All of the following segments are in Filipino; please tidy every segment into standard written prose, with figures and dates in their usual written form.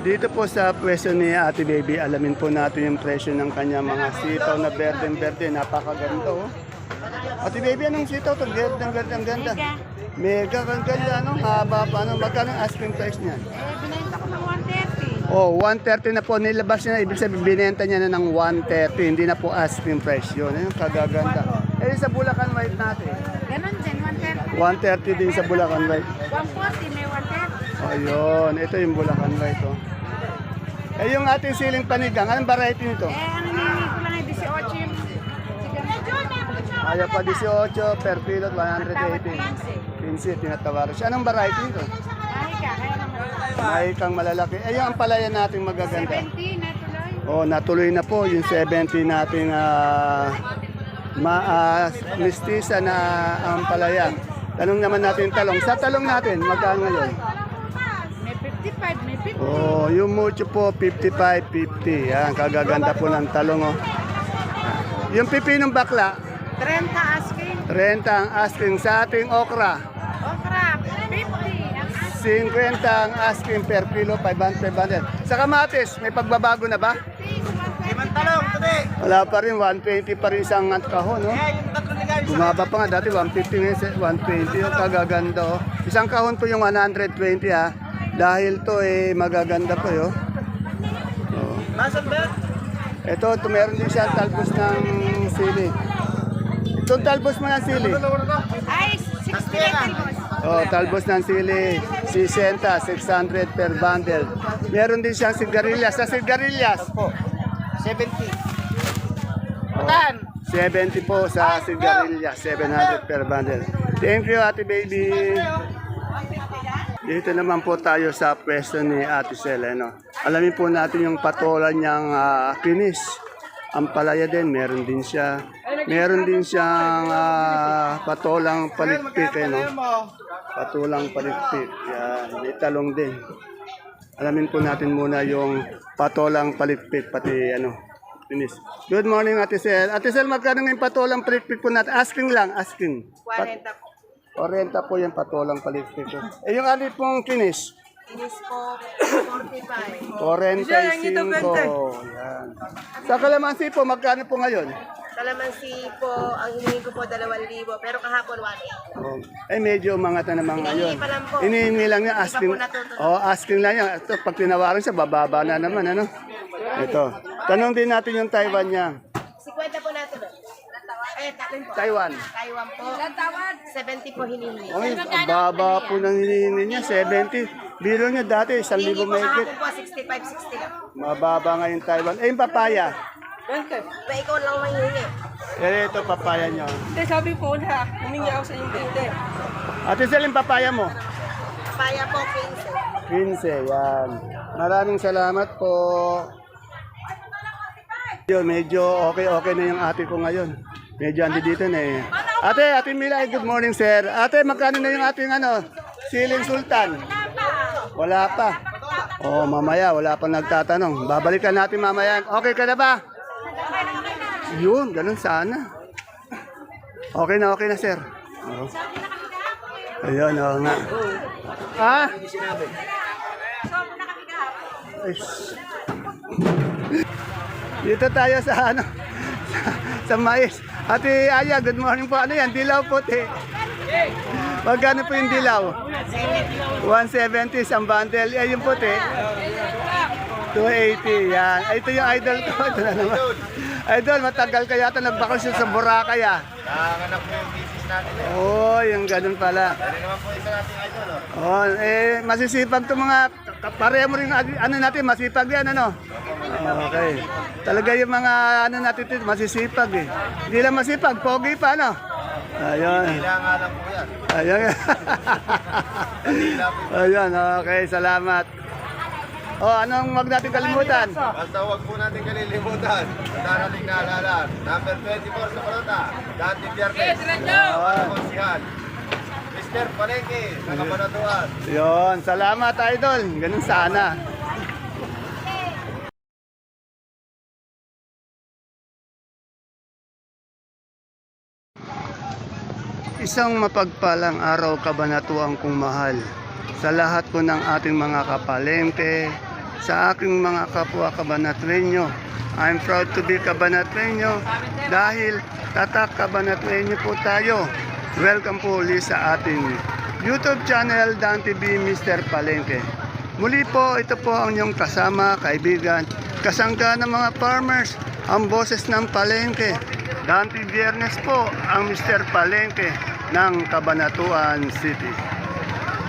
Dito po sa pwesto ni Ate Baby, alamin po natin yung presyo ng kanya mga sitaw na berde-berde. Napakaganda oh. Ate Baby, anong sitaw to? Berde-berde, ang ganda. Mega, ang ganda, ano? Haba pa, ano? Magkano ang asking price niyan? Binenta ko ng 130. Oh, 130 na po. Nilabas niya na. Ibig sabihin, binenta niya na ng 130. Hindi na po asking price yun. Ayun, kagaganda. Eh, sa Bulacan White natin. Ganon din, 130. 130 din sa Bulacan White. 140, may 130. Ayun, ito yung Bulacan White, oh. Eh, yung ating siling panigang, anong variety nito? Ang hinihingi ko lang ay 18 yung Ayaw pa 18 per kilo, 180. 15, tinatawaran siya. Anong variety nito? Mahika, kaya naman. May kang malalaki. Eh, yung ampalaya nating magaganda. 70 na tuloy. Oh, natuloy na po yung 70 nating mistisa na ampalaya. Tanong naman natin talong. Sa talong natin, magkano ngayon? May 55, may 50. Oh, yung mucho po, 55, 50. Yan, kagaganda po ng talong, oh. Yung pipinong bakla, 30 asking. 30 ang asking sa ating okra. Okra, 50. Ang 50 ang asking per kilo, 500. Sa kamatis, may pagbabago na ba? Limang talong, today. Wala pa rin, 120 pa rin isang kahon, no? Bumaba pa nga, dati 150 ngayon, 120, yung kagaganda, oh. Isang kahon po yung 120, ha. Dahil to, magaganda po, yo. Oh. Ito, meron din siya talbos ng sili. Itong talbos mo ng sili. Ay, 60 talbos. Oh, talbos ng sili, 60, 600 per bundle. Meron din siyang sigarilyas. Sa sigarilyas, 70. oh, 70 po sa sigarilyas, 700 per bundle. Thank you, Ate Baby. Dito naman po tayo sa pwesto ni Ate Seleno. Alamin po natin yung patola niyang kinis. Ang palaya din, meron din siya. Meron din siyang patolang palikpik, no? Patolang palikpik. Yan, may talong din. Alamin po natin muna yung patolang palikpik, pati kinis. Good morning, Ate Sel. Ate Sel, magkano yung patolang palikpik po natin? Asking lang, asking. 40 po. 40 po yung patolang palikpik. Eh, yung alit pong kinis? Inis po, 45. 45. Yan. Sa kalamansi po, magkano po ngayon? Kalamansi po, ang hinihingi ko po 2,000, pero kahapon 1,800. Oh, medyo umangat na naman ngayon. pa lang po. Inihingi lang niya, asking. Hindi pa po natutunan. Oh, asking lang niya. Ito, pag tinawaran siya, bababa na naman, ano? Ito. Tanong din natin yung Taiwan niya. 50 po natin. Tatlong po. Taiwan. Taiwan po. 70 po hinihingi. Ay, ang baba po ng hinihingi niya, 70. Biro niya dati, 1,000 Hinihingi po mahigit. kahapon po, 65, 60 lang. Mababa ngayon Taiwan. Eh, yung papaya. Pa ikaw lang mahihingi. Eh, ito papaya niyo. Hindi, sabi ko na, humingi ako sa inyo 20. Ate Sel, yung papaya mo? Paya po, 15. 15, yan. Maraming salamat po. Medyo okay na yung ate ko ngayon. Medyo andi dito na eh. Ate Mila, good morning sir. Ate, magkano na yung ating siling sultan? Wala pa. Oh, mamaya, wala pa nagtatanong. Babalikan natin mamaya. Okay ka na ba? Yun, ganun sana. Okay na sir. Oh. Ayun, oo nga. Ha? Ay, dito tayo sa sa mais. Ate Aya, good morning po. Ano yan? Dilaw puti. Magkano po yung dilaw? 170 ang bundle. Eh, yung puti? 280. Yan. Ay, ito yung idol ko. Ito na naman. Idol, matagal ka yata nagbakasyon sa Boracay ah. Nakakanap ko yung business natin eh. Oh, yung ganun pala. Dari naman po isa nating idol oh. Oh, masisipag to mga pareho mo rin natin, masipag yan Okay. Talaga yung mga natin dito, masisipag eh. Hindi lang masipag, pogi pa Ayun. Kailangan lang po yan. Ayun. Ayun, okay, salamat. Oh, anong wag natin kalimutan? Basta huwag po natin kalilimutan. Ang darating na halalan. Number 24 sa Balota. Dati Biyernes. Konsihan. Mr. Palengke. Nakapanatuan. Yun, salamat idol. Ganun sana. Isang mapagpalang araw kabanatuang kong mahal sa lahat ko ng ating mga kapalengke, sa aking mga kapwa Cabanatueño. I'm proud to be Cabanatueño dahil tatak Cabanatueño po tayo. Welcome po ulit sa ating YouTube channel Dan TV Mr. Palengke. Muli po, ito po ang inyong kasama, kaibigan, kasangga ng mga farmers, ang boses ng Palengke. Dante Biyernes po ang Mr. Palengke ng Cabanatuan City.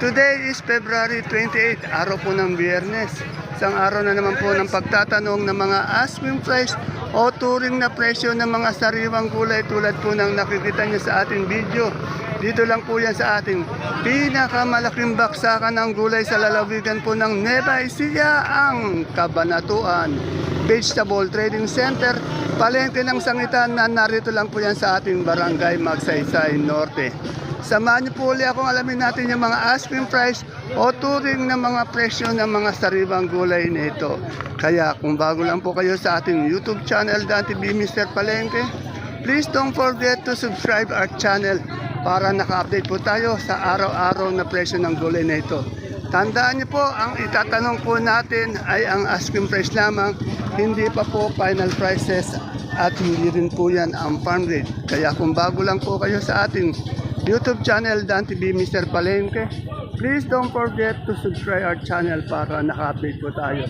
Today is February 28, araw po ng Biyernes. Isang araw na naman po ng pagtatanong ng mga asking price o turing na presyo ng mga sariwang gulay tulad po ng nakikita nyo sa ating video. Dito lang po yan sa ating pinakamalaking baksakan ng gulay sa lalawigan po ng Nueva Ecija, ang Cabanatuan Vegetable Trading Center, palengke ng sangitan na narito lang po yan sa ating barangay Magsaysay Norte. Samahan niyo po ulit akong alamin natin yung mga asking price o turing ng mga presyo ng mga sariwang gulay nito. Kaya kung bago lang po kayo sa ating YouTube channel, Dan TV Mr. Palengke, please don't forget to subscribe our channel para naka-update po tayo sa araw-araw na presyo ng gulay na ito. Tandaan niyo po, ang itatanong po natin ay ang asking price lamang, hindi pa po final prices at hindi rin po yan ang farm rate. Kaya kung bago lang po kayo sa ating YouTube channel Dan TV Mr. Palengke, please don't forget to subscribe our channel para naka-update po tayo.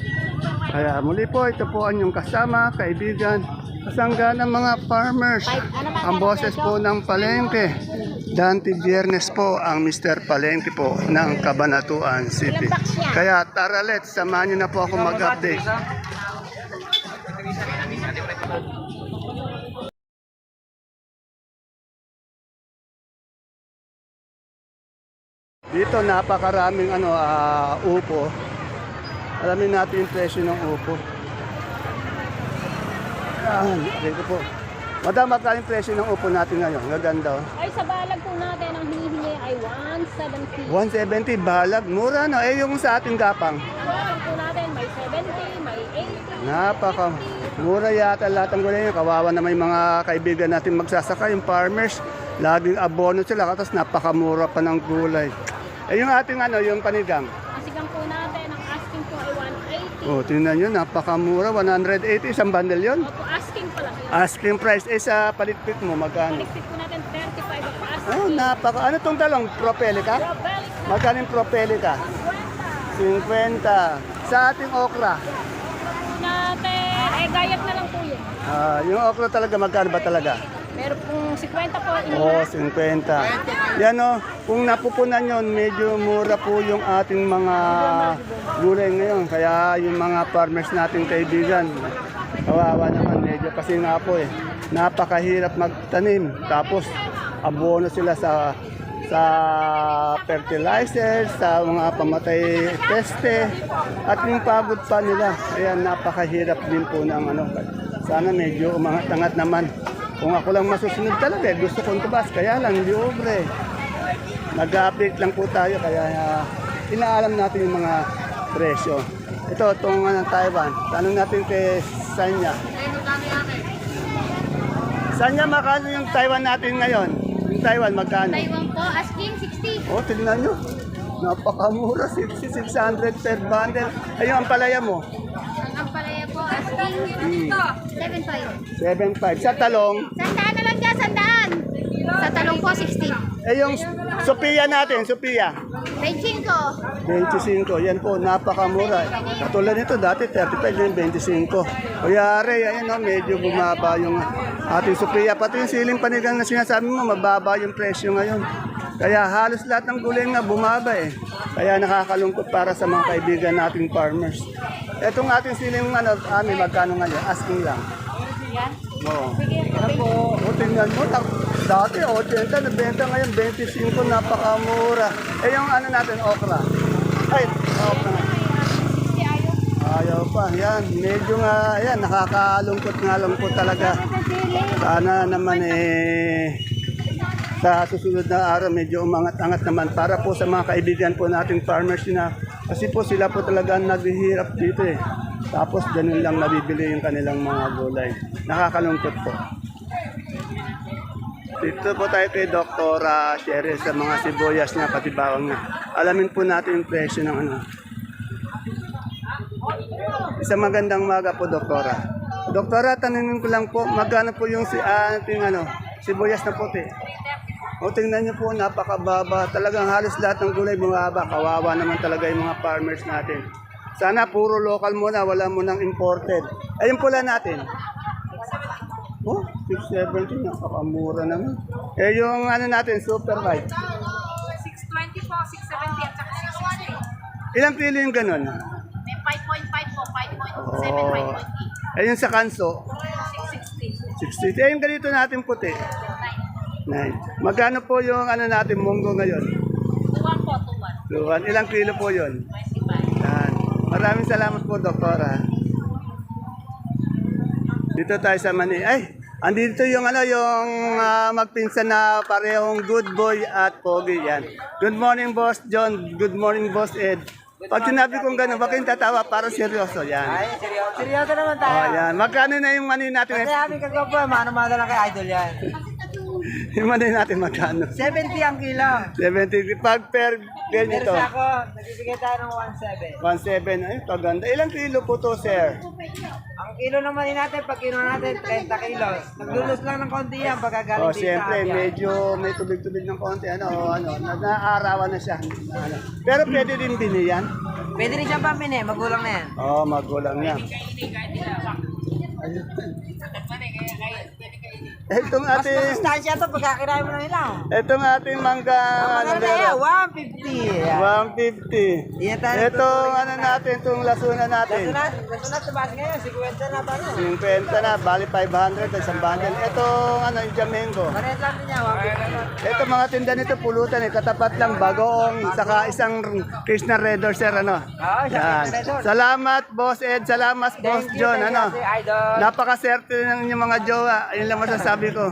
Kaya muli po, ito po ang inyong kasama, kaibigan, kasangga ng mga farmers, ang boses po ng Palengke. Dante Biyernes po ang Mr. Palengke po ng Cabanatuan City. Kaya tara let's, samahan niyo na po ako mag-update. Dito napakaraming upo. Alamin natin yung presyo ng upo. Dito po. Madam, magkano yung presyo ng upo natin ngayon? Gaganda. Ay, sa balag po natin, ang hinihingi ay 170. 170, balag. Mura no? Eh, yung sa ating gapang. Balag po natin, may 70, may 80. Napaka. Mura yata lahat ng gulay. Kawawa na may mga kaibigan natin magsasaka, yung farmers. Laging abono sila, tapos napakamura pa ng gulay. Eh, yung ating yung panigang. Asigang po natin, ang asking po ay 180. Oh, tingnan nyo, napakamura. 180, isang bundle yun. Opo, asking pa lang yun. Asking price, eh sa palitpit mo, magkano? Paligpit po natin, 35 ang asking. Oh, napaka. Ano tong talong? Propelica? Balik na, Magkano yung propelica? 50. Sa ating okra? natin, eh, gayat na lang po yun. Yung okra talaga, magkano ba talaga? Meron pong 50 po, Oh, 50. Yan o, kung napupunan yon, medyo mura po yung ating mga gulay ngayon. Kaya yung mga farmers nating kaibigan, kawawa naman medyo kasi nga po napakahirap magtanim. Tapos abono sila sa fertilizer, sa mga pamatay peste, at yung pagod pa nila. Kaya napakahirap din po ng sana medyo umangat-angat naman. Kung ako lang masusunod talaga, gusto kong tubas, kaya lang libre. Nag-update lang po tayo, kaya inaalam natin yung mga presyo. Ito, itong Taiwan. Tanong natin kay Sanya. Sanya, makano yung Taiwan natin ngayon? Yung Taiwan, magkano? Taiwan po, asking 60. Oh, tignan nyo. Napakamura, 600 per bundle. Ayun, ang palaya mo. Ang palaya po, asking 75. 7.5. Sa talong, Sandaan na lang dyan, sandaan. Sa talong po, 60. yung Sophia natin, Sophia. 25. 25. Yan po, napakamura. Katulad nito, dati 35, ngayon 25. Kuyari, ayan medyo bumaba yung ating Sophia. Pati yung siling panigang na sinasabi mo, mababa yung presyo ngayon. Kaya halos lahat ng gulay nga bumaba Kaya nakakalungkot para sa mga kaibigan nating farmers. Etong ating siling magkano ngayon? Asking lang. Yan. Oo. Sige, Ano po, tingnan mo, dati 80, nabenta ngayon 25, napakamura. Eh yung natin, okra. Ay, okra nga. Ayaw pa, yan. Medyo nga, yan, nakakalungkot nga lang po talaga. Sana naman sa susunod na araw, medyo umangat-angat naman para po sa mga kaibigan po nating farmers na kasi po sila po talaga naghihirap dito Tapos ganun lang nabibili yung kanilang mga gulay. Nakakalungkot po. Dito po tayo kay Dr. Sherry sa mga sibuyas niya, pati bawang niya. Alamin po natin yung presyo ng Isang magandang umaga po, Doktora. Doktora, tanungin ko lang po, magkano po yung ating sibuyas na puti? O tingnan niyo po, napakababa. Talagang halos lahat ng gulay bumaba. Kawawa naman talaga yung mga farmers natin. Sana puro local muna, wala munang imported. Ayun pula natin. Oh, 670, napakamura naman. Eh yung natin, super white. 620 po, 670 at saka 660. Ilang kilo yung ganun? May 5.5 po, 5.7, Oh. 5.8. Eh yung sa kanso, 660. 60. Eh yung ganito natin puti. 9. Magkano po yung natin, munggo ngayon? 2 po, 2. 2. Ilang kilo po yun? 25. Yan. Maraming salamat po, Doktora. Dito tayo sa Mani. Ay, andito yung magpinsan na parehong good boy at pogi yan. Good morning, Boss John. Good morning, Boss Ed. Pag sinabi kong gano'n, bakit yung tatawa? Para seryoso yan. Ay, seryoso naman tayo. Oh, yan. Magkano na yung mani natin? Kasi aming kagwapo, mano-mano lang kay Idol yan. Yung mani natin magkano? 70 ang kilo. 70. Pag per ganito. Pero sa ako, nagbibigay tayo ng 1.7. 1.7. Ay, paganda. Ilang kilo po to, sir? Ang kilo naman din natin, pag kilo natin, 30 kilos. Naglulus lang ng konti yan pagka galing Oh, dito. siyempre, medyo may tubig-tubig ng konti. Naaarawan na siya. Pero pwede din biniyan. Pwede rin siyang pampin magulang na yan. Oh, magulang niya. Itong Mas ating, masustansya to pagka kinain mo na nila. itong ating mangga, Magkano na yan? 150. 150. Yan tayo Itong natin, itong lasuna natin. Lasunat, tumaas ngayon, 50 na ba no? 50 na, bali 500 at isang bundle. Itong yung Jamengo. Pares lang din niya, 150. Ito mga tinda nito pulutan katapat lang bagoong saka isang Krishna Redor sir Oo, Yan. Krishna Redor. Salamat Boss Ed, salamat Boss Thank you, John thank you, Idol. Napakaserte ng inyong mga jowa. Ayun lang masasabi ko.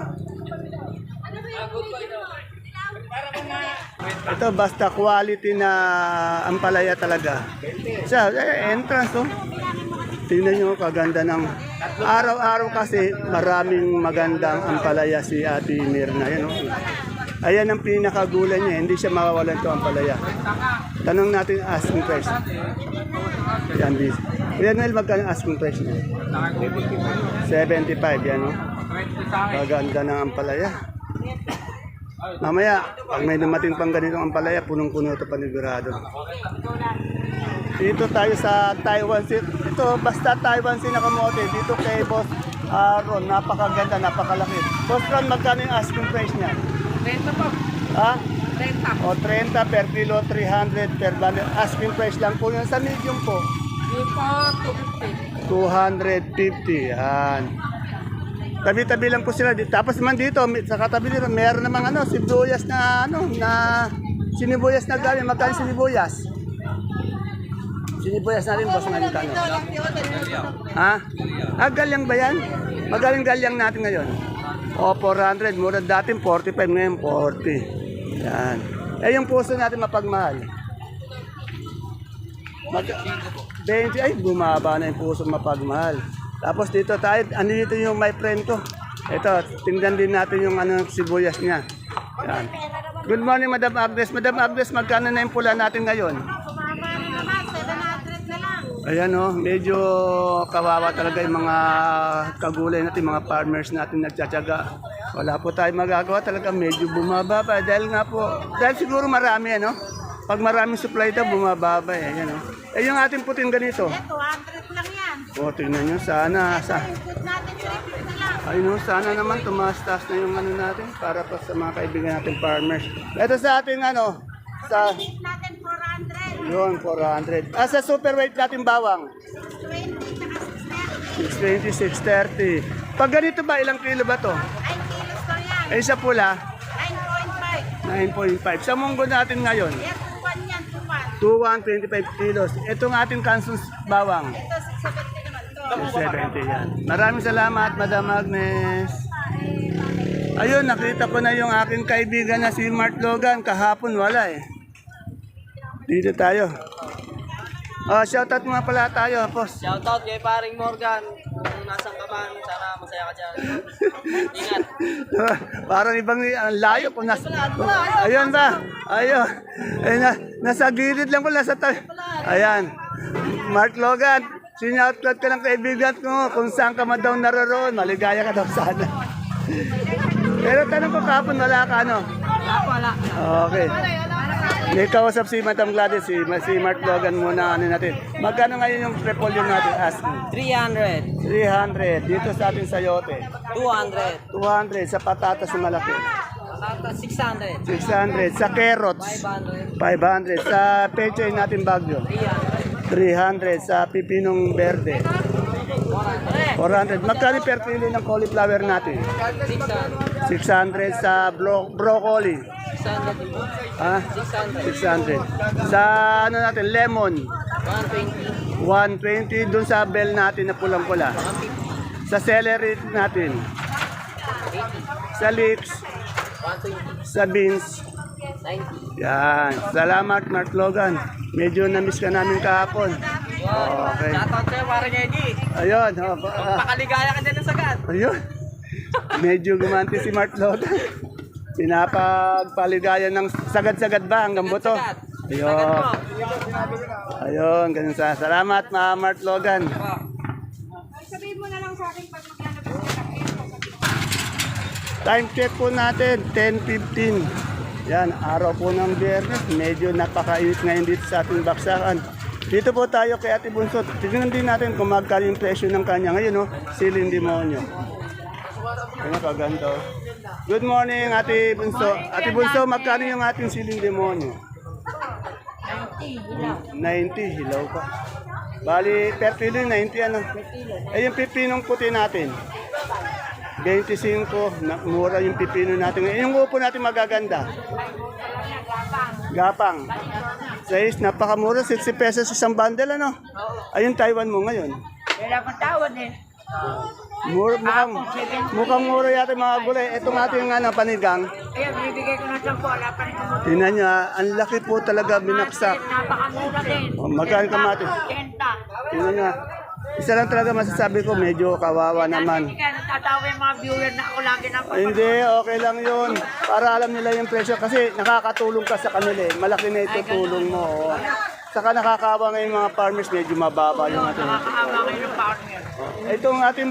Ito basta quality na ampalaya talaga. Siya, entrance oh. Tingnan nyo kaganda ng araw-araw kasi maraming magandang ampalaya si Ate Mirna. Yan, oh. Ayan ang pinakagulay niya, hindi siya mawawalan ito ampalaya. Tanong natin asking price. Yan, bis. Yan, Noel, magkano asking price niya? 75, yan, oh. Kaganda ng ampalaya. Mamaya, pag may dumating pang ganitong ampalaya, punong-puno ito panigurado. Dito tayo sa Taiwan Sea. Ito, basta Taiwan Sea na kamote. Dito kay Boss Ron, napakaganda, napakalaki. Boss Ron, magkano yung asking price niya? 30 po. Ha? 30. O, 30 per kilo, 300 per bundle. Asking price lang po yun. Sa medium po, Yung po, 250. 250. Yan. Tabi-tabi lang po sila. Tapos naman dito, sa katabi dito, meron namang sibuyas na, sinibuyas na galing. Magkano sinibuyas? Sinibuyas natin, boss, ngayon kano? Ha? Galyang ba yan? Magaling galyang natin ngayon. O, 400. Mura dati, 45. Ngayon, 40. Yan. Eh, yung puso natin mapagmahal. 20. Ay, bumaba na yung puso mapagmahal. Tapos dito tayo, dito yung my friend ko. Ito, tingnan din natin yung sibuyas niya. Yan. Good morning, Madam Agnes. Madam Agnes, magkano na yung pula natin ngayon? Sumama na naman, 700 na lang. Ayan o, medyo kawawa talaga yung mga kagulay natin, mga farmers natin nagtsatsaga. Wala po tayong magagawa talaga, medyo bumaba pa. Dahil nga po, dahil siguro marami Pag maraming supply ito, bumababa Ayan o. Eh yung ating puting ganito. 200 lang yan. O, tingnan nyo, sana. Input natin, 350 lang. Ayun o, sana naman tumastas na yung natin para pa sa mga kaibigan natin farmers. Ito sa ating sa Input natin 400. yun, 400. Sa super weight natin bawang. 20 tsaka 620, 630. Pag ganito ba, ilang kilo ba to? 9 kilos lang yan. Eh sa pula, 9.5. 9.5. Sa munggo natin ngayon, Yan, 2.1 yan, 2.1. 25 kilos. Itong ating kansus bawang, Ito, 670 naman to. 70 yan. Maraming salamat, Madam Agnes. Ayun, nakita ko na yung aking kaibigan na si Mart Logan. Kahapon wala Dito tayo. Shoutout nga pala tayo, boss. Shoutout kay paring Morgan. Kung nasang ka man, sana masaya ka dyan. Ingat. Parang ibang ang layo kung ayun ba? Ayun. Ayun nasa gilid lang pala sa tayo. Ayan. Mark Logan, Sinoutout ka ng kaibigan ko kung saan ka man daw naroon. Maligaya ka daw sana. Pero tanong ko kapon, wala ka ano? Wala. Okay. May kausap si Madam Gladys, si Mark Logan muna ano natin. Magkano ngayon yung repolyo natin? Asking. 300, 300. Dito sa ating sayote. 200, 200 sa patatas na malaki. 600, 600 sa carrots. 500, 500 sa pechay natin bagyo. 300 sa pipinong verde. 400. Magkano per kilo ng cauliflower natin? 600 sa broccoli. 600, Ha? 600. Sa ano natin, lemon. 120, 120 dun sa bell natin na pulang-pula. Sa celery natin. Sa leeks. 120, Sa beans. 90. Yan. Salamat, Mark Logan. Medyo na-miss ka namin kahapon. Okay. Shoutout sa'yo, parang Eddie. Ayun. Pakaligaya ka dyan ng sagat. Ayun. Medyo gumanti si Mark Logan. Pinapagpaligayan ng sagad-sagad ba hanggang buto? Ayun. Ayun, ganun sa. Salamat, Mark Logan. Time check po natin, 10:15. Yan, araw po ng Biyernes. Medyo napakainit ngayon dito sa ating baksakan. Dito po tayo kay Ate Bunso. Tignan din natin kung magkano yung presyo ng kanya. Ngayon, no, siling demonyo. Ano kaganda. Good morning, Ate Bunso. Ate Bunso, magkano yung ating siling demonyo? 90, hilaw pa. Bali, per kilo yung 90, ano? Eh, yung pipinong puti natin. 25, mura yung pipino natin. Eh, yung upo natin magaganda. Gapang. 6, napakamura, 60 pesos isang bundle, ano? Ayun, Taiwan mo ngayon. Wala pang tawad eh. Mukhang mura yata yung mga gulay. Itong ating panigang. Ayan, binibigay ko ng 10. Wala pa rin kumuha. Tingnan niya, ang laki po talaga binaksak. Napakamura din. Oh, magkano kamatis? 80. Tingnan niya. Isa lang talaga masasabi ko, medyo kawawa naman. Hindi ka natatawa yung mga viewer na ako lagi na Hindi, okay lang yun. Para alam nila yung presyo. Kasi nakakatulong ka sa kanila eh. Malaki na ito tulong mo. Oh. Saka nakakawa ngayon mga farmers, medyo mababa yung ating. nakakaawa kayo ng partner. Itong ating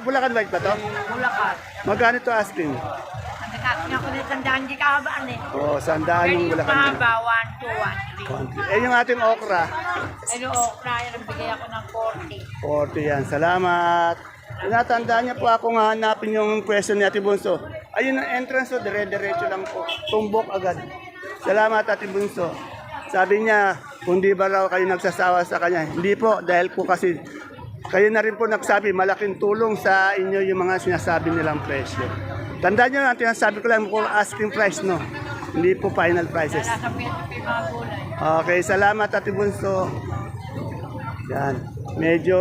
Bulacan White ba to? Bulacan. Magkano ito asking? Ang nakakin ako nito, hindi kahabaan eh. Oo, sandaan Pero yung yung Bulacan White. mahaba, 1, 2, 1, 3. Eh yung ating okra, Ano, okra, yan ang bigay ako ng 40. 40 yan. Salamat. Tinatandaan niya po akong hanapin yung pwesto ni Ate Bunso. Ayun ang entrance, so dire-diretso lang po. Tumbok agad. Salamat Ate Bunso. Sabi niya, kung di ba raw kayo nagsasawa sa kanya. Hindi po, dahil po kasi kayo na rin po nagsabi, malaking tulong sa inyo yung mga sinasabi nilang presyo. Tandaan niyo lang, tinasabi ko lang kung asking price, no? Hindi po final prices. Nasa PSP mga gulay. Okay, salamat Ate Bunso. Yan. Medyo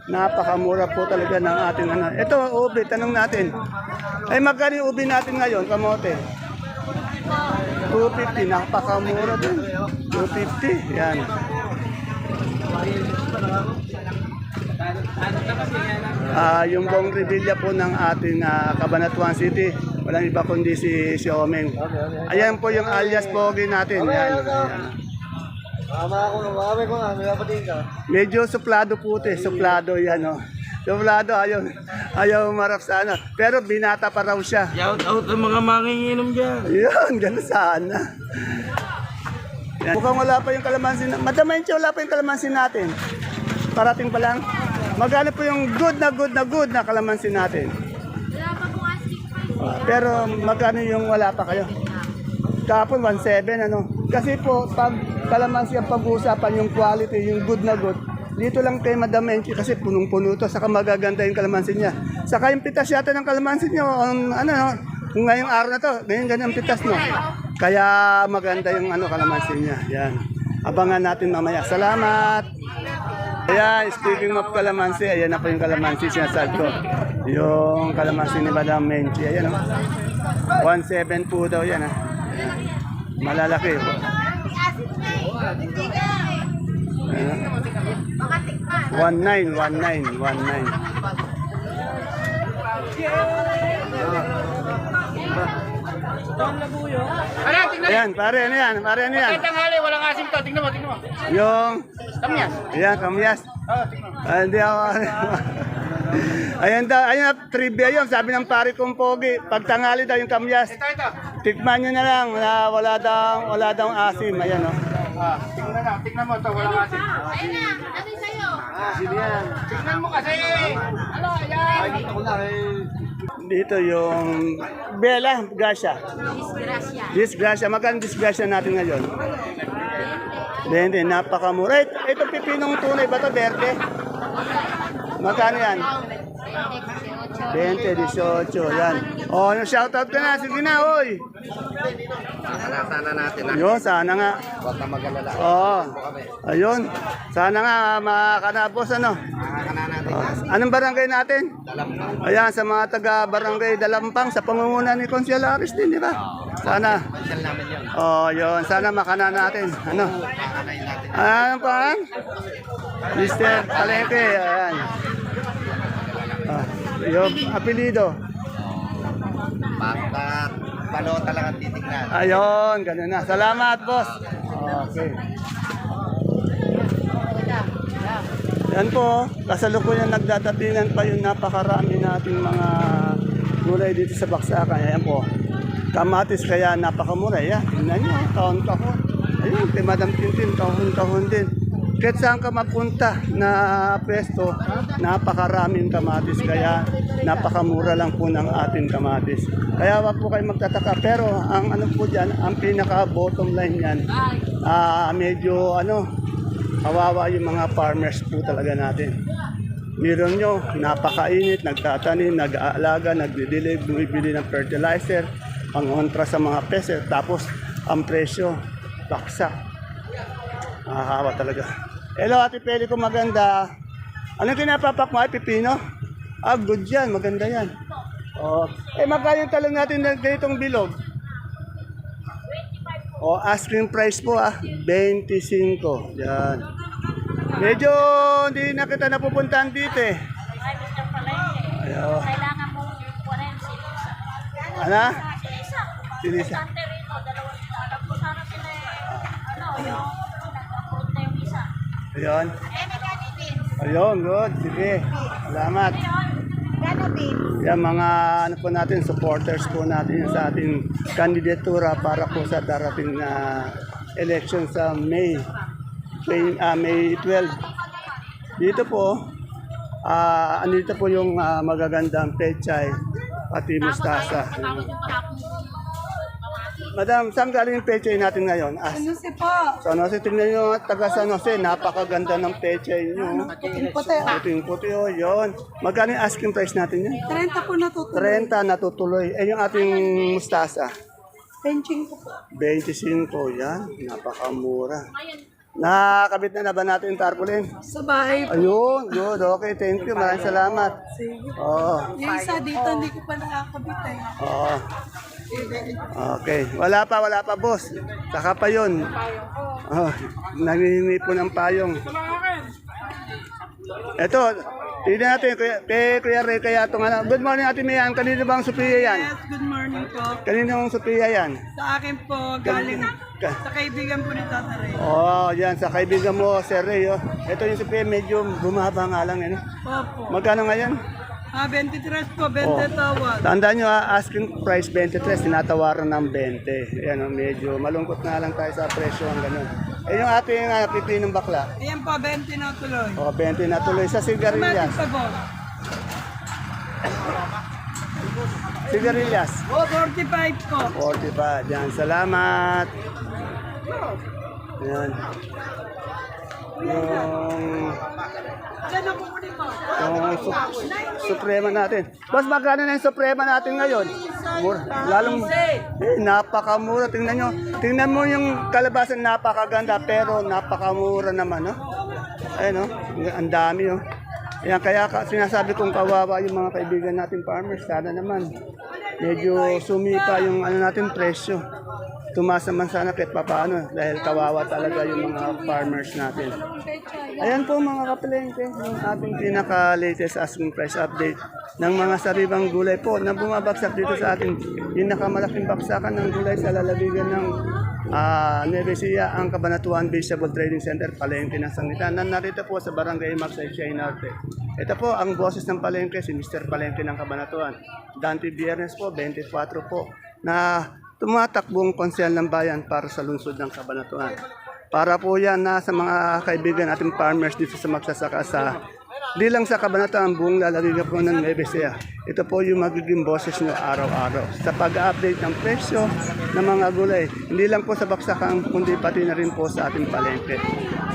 napakamura po talaga ng ating ano. Ito, ubi, tanong natin. Ay, magkano yung ubi natin ngayon, kamote? 250, napakamura din. 250, yan. Yung Bong Revilla po ng ating Cabanatuan City, walang iba kundi si Omeng. Ayan po yung alias Pogi natin. Yan. Medyo suplado puti, suplado yan, oh. Suplado, ayaw marap sa ano. Pero binata pa raw siya. Shout out ang mga manginginom dyan. Yun, gano'n sana. Yan. Mukhang wala pa yung kalamansi. Madam Enche, wala pa yung kalamansi natin. Parating pa lang. Magkano po yung good na kalamansi natin? Wala pa pong asking price. Pero magkano yung wala pa kayo? Kapon 1.7 ano. Kasi po pag kalamansi ang pag-uusapan yung quality, yung good na good. Dito lang kay Madam Enchi kasi punong-puno to, saka magaganda yung kalamansi niya. Saka yung pitas yata ng kalamansi niyo, kung ngayong araw na to, ganyan ganyan pitas no. Kaya maganda yung kalamansi niya. Yan. Abangan natin mamaya. Salamat. Ayan, speaking of kalamansi, ayan na po yung kalamansi sinasabi ko. Yung kalamansi ni Madam Enchi, ayan 1.7 po daw yan ha. Malalaki po. 19. Ayan, pare, ano yan? Pare, ano yan? Tanghali, walang asim to. Tingnan mo, tingnan mo. Yung, Kamyas. ayan, kamyas. Oo, tingnan mo. Hindi ako. Ayan daw, ayun, trivia yun. Sabi ng pare kong pogi, pag tangali daw yung kamyas, Ito. tikman nyo na lang na wala daw asim. Ayan, oh. Tingnan mo to, walang asim. Ayun na, ano sa'yo? Tingnan mo kasi. Ano, ayan. Dito yung Bella Gracia. Disgrasya. Disgrasya. Magkano disgrasya natin ngayon? 20, napakamura. Ito pipinong tunay ba ito, Berte? Magkano yan? 20, 18, yan. Oh, yung shoutout ka na. Sige na, oy. Sana natin na. Yun, sana nga. Huwag ka mag-alala. Oo. Ayun. Sana nga makakanapos, ano? Makakana natin. Anong barangay natin? Ayan, sa mga taga-barangay Dalampang, sa pangunguna ni Consiel Aris din, di ba? Sana. Pansel namin yun. Oh, yun. Sana makana natin. Ano? Makakanayin natin. Ano pa? Mr. Palengke. Ayan. Ah, yung apelido. Bakit? Balota lang ang titignan. Ayun, ganun na. Salamat, boss. Okay. Yan po, kasalukuyan nagdadatingan pa yung napakarami nating mga gulay dito sa Baksakan. Ayan po, kamatis kaya napakamura. Yan, tingnan nyo, taon-taon. Ayun, kay Madam Tintin, taon-taon din. Kahit saan ka magpunta na pwesto, napakaraming kamatis. Kaya napakamura lang po ng ating kamatis. Kaya wag po kayo magtataka. Pero ang ano po dyan, ang pinaka-bottom line yan, medyo kawawa yung mga farmers po talaga natin. Meron nyo, napakainit, nagtatanim, nag-aalaga, nagdidilig, bumibili ng fertilizer, pangontra sa mga peser, tapos ang presyo, baksak. Nakakawa talaga. Hello, Ate Peli ko, maganda. Anong kinapapak mo? Ay, pipino? Ah, good yan, maganda yan. Oh. Magkano yung talong natin na ganitong bilog? 25 po. Asking price po 25. Yan. Medyo hindi na kita napupuntahan dito eh. Ay, Mr. Palengke. Ayaw. Kailangan mo kunin sinisa. Ano? Sinisa. Sinisa. Importante rito, dalawang sila. Alam ko sana sila yung nag-approve na yung isa. Ayun. Magkano din? Ayun, good. Sige. Salamat. Gano din? Yan mga po natin, supporters po natin sa ating kandidatura para po sa darating na election sa May 12. Dito po, andito po yung magagandang pechay pati mustasa. Madam, saan galing yung pechay natin ngayon? Ano si po? San Jose, tingnan nyo, taga San Jose, napakaganda ng pechay nyo. Puting-puti. Puting-puti, oh, yun. Magkano yung asking price natin yun? 30 po natutuloy. 30 natutuloy. Yung ating mustasa. Benching po po. 25, yan. Napakamura. Nakakabit na ba natin yung tarpaulin? Sa bahay po. Ayun, good. Okay, thank you. Maraming salamat. Sige. Oo. Yung isa dito, hindi ko pa nakakabit eh. Oo. Okay. Wala pa, boss. Saka pa yun. Oh, nangihingi po ng payong. Ito, tignan natin. Kuya Ray, kaya itong ano. Good morning, Ate Mayan. Kanino bang Sophia yan? Yes, good morning po. Kaninong Sophia yan? Sa akin po, galing sa kaibigan po ni Tata Ray. Oh, yan. Sa kaibigan mo, Sir Ray. Oh. Ito yung Sophia, medyo bumaba nga lang. Eh. Opo. Magkano ngayon? 23 po, 20 tawad. Tandaan nyo, asking price 23, tinatawaran ng 20. Yan, medyo malungkot na lang tayo sa presyo ang ganun. Yung ating pipinong bakla. Ayan po, 20 na tuloy. O, 20 na tuloy sa sigarilyas. Matik pa po. Sigarilyas. 45 po. 45. Yan, salamat. Yan. Yung suprema natin. Boss, magkano na yung suprema natin ngayon? Lalong napakamura. Tingnan nyo. Tingnan mo yung kalabasan, napakaganda pero napakamura naman. No? Ayun, no? Ang dami. No? Ayan, kaya sinasabi kong kawawa yung mga kaibigan natin farmers. Sana naman medyo sumipa yung ano natin presyo. tumaas naman sana kahit papaano dahil kawawa talaga yung mga farmers natin. Ayan po mga kapalengke, yung ating pinaka-latest asking price update ng mga sariwang gulay po na bumabagsak dito sa ating pinakamalaking baksakan ng gulay sa lalawigan ng Nueva Ecija, ang Cabanatuan Vegetable Trading Center, Palengke ng Sangitan. Narito po sa Barangay Magsaysay Norte. Ito po ang boses ng Palengke, si Mr. Palengke ng Cabanatuan. Dante Biernes po, 24 po, na tumatakbong konsyal ng bayan para sa lungsod ng Cabanatuan. Para po yan na sa mga kaibigan ating farmers dito sa magsasaka sa di lang sa Cabanatuan, buong lalawigan po ng Nueva Ecija. Ito po yung magiging boses nyo araw-araw sa pag-update ng presyo ng mga gulay. Hindi lang po sa baksakan, kundi pati na rin po sa ating palengke.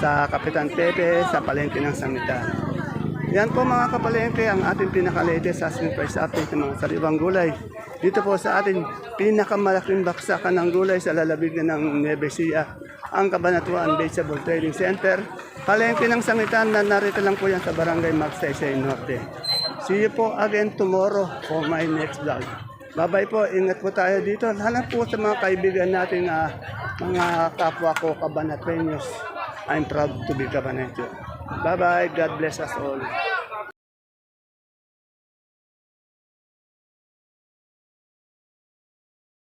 Sa Kapitan Pepe, sa palengke ng Sangitan. Yan po mga kapalengke ang ating pinaka-latest asking price update ng mga sariwang gulay. Dito po sa ating pinakamalaking baksakan ng gulay sa lalawigan ng Nueva Ecija, ang Cabanatuan Vegetable Trading Center. Palengke ng Sangitan na narito lang po yan sa Barangay Magsaysay Norte. See you po again tomorrow for my next vlog. Bye-bye po, ingat po tayo dito. Hanap po sa mga kaibigan natin mga kapwa ko Cabanatueños. I'm proud to be Cabanatuan. Bye-bye, God bless us all.